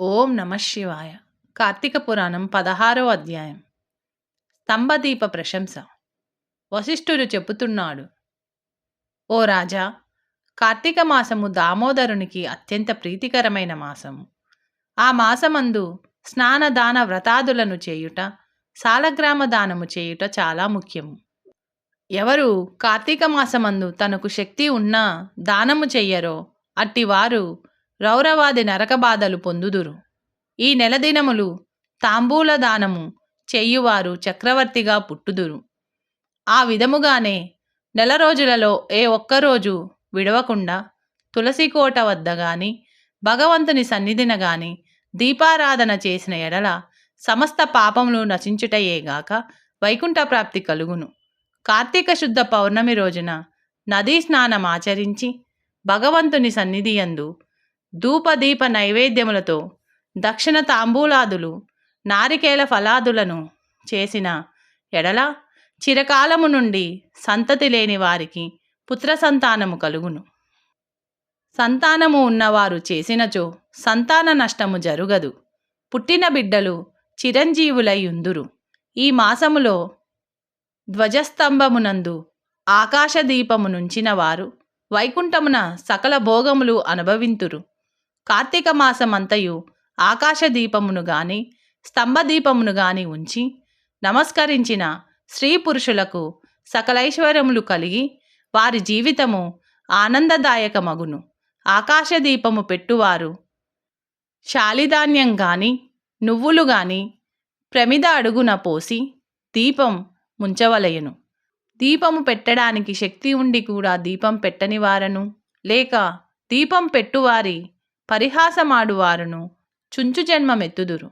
ఓం నమః శివాయ. కార్తీక పురాణం 16వ అధ్యాయం. స్తంభదీప ప్రశంస. వశిష్ఠుడు చెప్పుతున్నాడు: ఓ రాజా, కార్తీక మాసము దామోదరునికి అత్యంత ప్రీతికరమైన మాసము. ఆ మాసమందు స్నానదాన వ్రతాదులను చేయుట, సాలగ్రామ దానము చేయుట చాలా ముఖ్యము. ఎవరు కార్తీక మాసమందు తనకు శక్తి ఉన్నా దానము చెయ్యరో అట్టివారు రౌరవాది నరకబాధలు పొందుదురు. ఈ నెల దినములు తాంబూల దానము చెయ్యువారు చక్రవర్తిగా పుట్టుదురు. ఆ విధముగానే నెల రోజులలో ఏ ఒక్కరోజు విడవకుండా తులసికోట వద్ద గాని భగవంతుని సన్నిధిన గాని దీపారాధన చేసిన ఎడల సమస్త పాపములు నశించుటయేగాక వైకుంఠ ప్రాప్తి కలుగును. కార్తీక శుద్ధ పౌర్ణమి రోజున నదీ స్నానం ఆచరించి భగవంతుని సన్నిధియందు ధూపదీప నైవేద్యములతో దక్షిణ తాంబూలాదులు నారికేల ఫలాదులను చేసిన ఎడల చిరకాలము నుండి సంతతి లేని వారికి పుత్ర సంతానము కలుగును. సంతానము ఉన్నవారు చేసినచో సంతాన నష్టము జరుగదు. పుట్టిన బిడ్డలు చిరంజీవులై ఉందురు. ఈ మాసములో ధ్వజస్తంభమునందు ఆకాశదీపము నుంచిన వారు వైకుంఠమున సకల భోగములు అనుభవింతురు. కార్తీక మాసమంతయు ఆకాశదీపమును గాని స్తంభదీపమును గాని ఉంచి నమస్కరించిన స్త్రీ పురుషులకు సకలైశ్వర్యములు కలిగి వారి జీవితము ఆనందదాయకమగును. ఆకాశదీపము పెట్టువారు శాలిధాన్యం గాని నువ్వులు గాని ప్రమిద అడుగున పోసి దీపం ముంచవలయను. దీపము పెట్టడానికి శక్తి ఉండి కూడా దీపం పెట్టని వారను, లేక దీపం పెట్టువారి పరిహాసమాడువారును చుంచు జన్మమెత్తుదురు.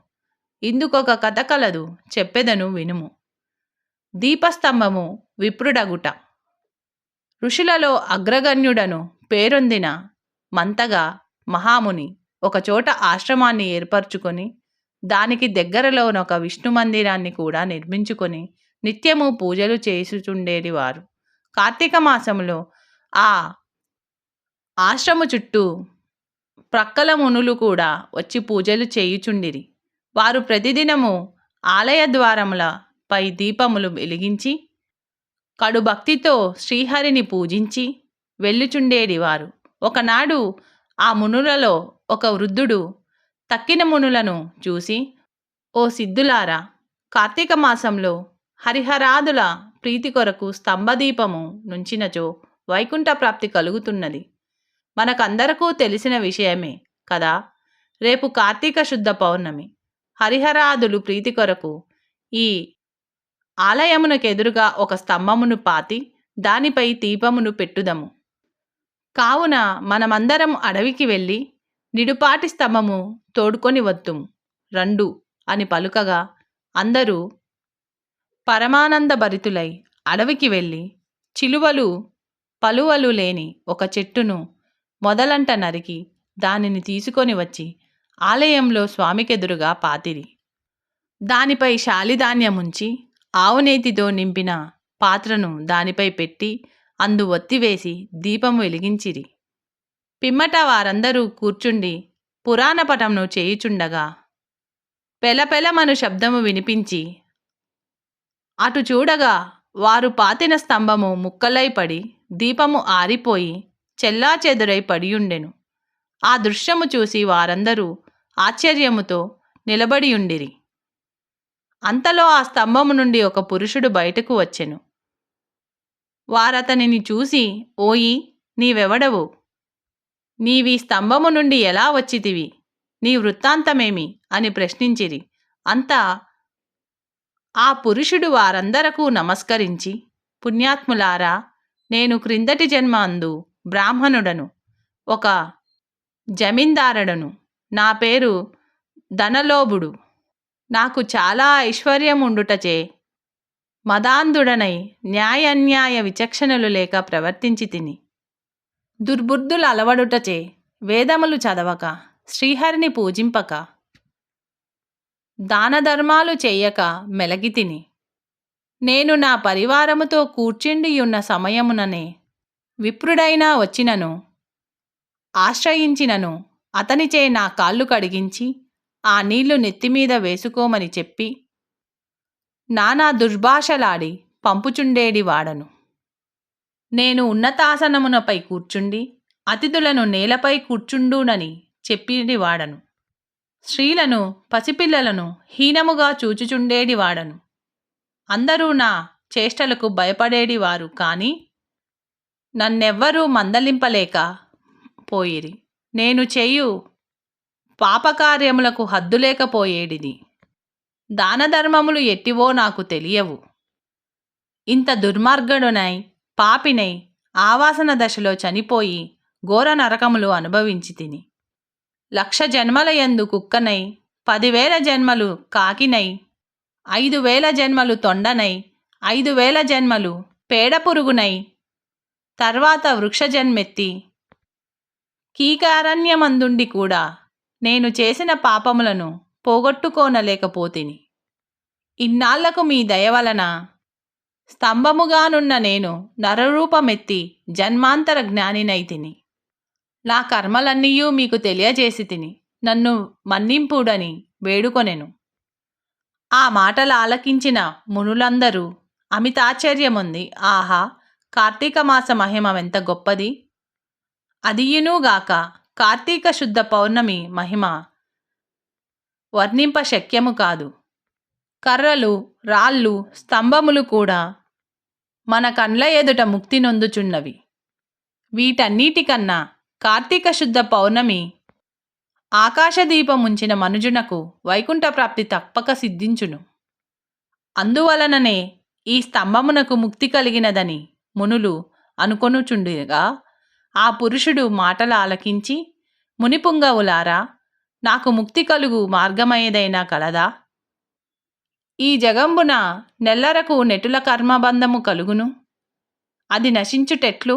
ఇందుకొక కథ కలదు, చెప్పెదను వినుము. దీపస్తంభము విప్రుడగుట. ఋషులలో అగ్రగణ్యుడను పేరొందిన మంతగా మహాముని ఒకచోట ఆశ్రమాన్ని ఏర్పరచుకొని దానికి దగ్గరలోనొక విష్ణు మందిరాన్ని కూడా నిర్మించుకొని నిత్యము పూజలు చేసుచుండేటివారు. కార్తీక మాసములో ఆ ఆశ్రము చుట్టూ ప్రక్కల మునులు కూడా వచ్చి పూజలు చేయుచుండిరి. వారు ప్రతిదినము ఆలయ ద్వారముల పై దీపములు వెలిగించి కడు భక్తితో శ్రీహరిని పూజించి వెళ్ళుచుండేటివారు. ఒకనాడు ఆ మునులలో ఒక వృద్ధుడు తక్కిన మునులను చూసి, ఓ సిద్ధులారా, కార్తీక మాసంలో హరిహరాదుల ప్రీతి కొరకు స్తంభదీపము నుంచినచో వైకుంఠ ప్రాప్తి కలుగుతున్నది. మనకందరకు తెలిసిన విషయమే కదా. రేపు కార్తీక శుద్ధ పౌర్ణమి. హరిహరాదులు ప్రీతి కొరకు ఈ ఆలయమునకెదురుగా ఒక స్తంభమును పాతి దానిపై దీపమును పెట్టుదము. కావున మనమందరం అడవికి వెళ్ళి నిడుపాటి స్తంభము తోడుకొని వద్దుము రండు అని పలుకగా అందరూ పరమానంద భరితులై అడవికి వెళ్ళి చిలువలు పలువలు లేని ఒక చెట్టును మొదలంట నరికి దానిని తీసుకొని వచ్చి ఆలయంలో స్వామికెదురుగా పాతిరి. దానిపై శాలిధాన్యముంచి ఆవునేతితో నింపిన పాత్రను దానిపై పెట్టి అందు ఒత్తివేసి దీపం వెలిగించిరి. పిమ్మట వారందరూ కూర్చుండి పురాణపటమును చేయుచుండగా పెలపెలమను శబ్దము వినిపించి అటు చూడగా వారు పాతిన స్తంభము ముక్కలై పడి దీపము ఆరిపోయి చెల్లాచెదురై పడియుండెను. ఆ దృశ్యము చూసి వారందరూ ఆశ్చర్యముతో నిలబడియుండిరి. అంతలో ఆ స్తంభము నుండి ఒక పురుషుడు బయటకు వచ్చెను. వారతనిని చూసి, ఓయి, నీవెవడవు? నీవీ స్తంభము నుండి ఎలా వచ్చితివి? నీ వృత్తాంతమేమి అని ప్రశ్నించిరి. అంతా ఆ పురుషుడు వారందరకు నమస్కరించి, పుణ్యాత్ములారా, నేను క్రిందటి జన్మ అందు బ్రాహ్మణుడను, ఒక జమీందారుడను. నా పేరు ధనలోభుడు. నాకు చాలా ఐశ్వర్యముండుటచే మదాంధుడనై న్యాయాన్యాయ విచక్షణలు లేక ప్రవర్తించి తిని, దుర్బుద్ధులు అలవడుటచే వేదములు చదవక, శ్రీహరిని పూజింపక, దానధర్మాలు చెయ్యక మెలగి తిని, నేను నా పరివారముతో కూర్చుండియున్న సమయముననే విప్రుడైనా వచ్చినను ఆశ్రయించినను అతనిచే నా కాళ్ళు కడిగించి ఆ నీళ్లు నెత్తిమీద వేసుకోమని చెప్పి నానా దుర్భాషలాడి పంపుచుండేడి వాడను. నేను ఉన్నతాసనమునపై కూర్చుండి అతిథులను నేలపై కూర్చుండునని చెప్పిడి వాడను. స్త్రీలను పసిపిల్లలను హీనముగా చూచుచుండేడి వాడను. అందరూ నా చేష్టలకు భయపడేడివారు కాని నన్నెవ్వరూ మందలింపలేక పోయిరి. నేను చేయు పాపకార్యములకు హద్దులేకపోయేడిది. దానధర్మములు ఎట్టివో నాకు తెలియవు. ఇంత దుర్మార్గుడునై పాపినై ఆవాసన దశలో చనిపోయి ఘోర నరకములు అనుభవించి తిని 1,00,000 జన్మలయందు కుక్కనై 10,000 జన్మలు కాకినై 5,000 జన్మలు తొండనై 5,000 జన్మలు పేడపురుగునై తర్వాత వృక్షజన్మెత్తి కీకారణ్యమందుండి కూడా నేను చేసిన పాపములను పోగొట్టుకోనలేకపోతిని. ఇన్నాళ్లకు మీ దయవలన స్తంభముగానున్న నేను నరరూపమెత్తి జన్మాంతర జ్ఞానినైతిని. నా కర్మలన్నీయూ మీకు తెలియజేసి తిని నన్ను మన్నింపుడని వేడుకొనెను. ఆ మాటలు ఆలకించిన మునులందరూ అమితాశ్చర్యముంది. ఆహా, కార్తీక మాస మహిమవెంత గొప్పది! అదియునుగాక కార్తీక శుద్ధ పౌర్ణమి మహిమ వర్ణింప శక్యము కాదు. కర్రలు, రాళ్ళు, స్తంభములు కూడా మన కండ్ల ఎదుట ముక్తి నొందుచున్నవి. వీటన్నిటికన్నా కార్తీక శుద్ధ పౌర్ణమి ఆకాశదీపముంచిన మనుజునకు వైకుంఠ ప్రాప్తి తప్పక సిద్ధించును. అందువలననే ఈ స్తంభమునకు ముక్తి కలిగినదని మునులు అనుకొనుచుండగా ఆ పురుషుడు మాటలు ఆలకించి, మునిపుంగవులారా, నాకు ముక్తి కలుగు మార్గమేదైనా కలదా? ఈ జగంబున నెల్లరకు నెటుల కర్మబంధము కలుగును? అది నశించుటెట్లు?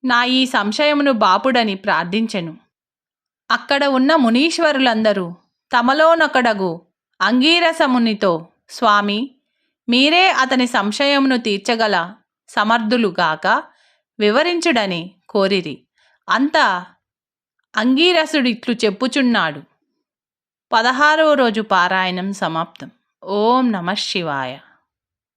నా ఈ సంశయమును బాపుడని ప్రార్థించెను. అక్కడ ఉన్న మునీశ్వరులందరూ తమలోనొకడగు అంగీరసమునితో, స్వామి, మీరే అతని సంశయమును తీర్చగల సమర్థులుగాక వివరించుడని కోరిరి. అంతా అంగీరసుడిట్లు చెప్పుచున్నాడు. 16వ రోజు పారాయణం సమాప్తం. ఓం నమః శివాయ.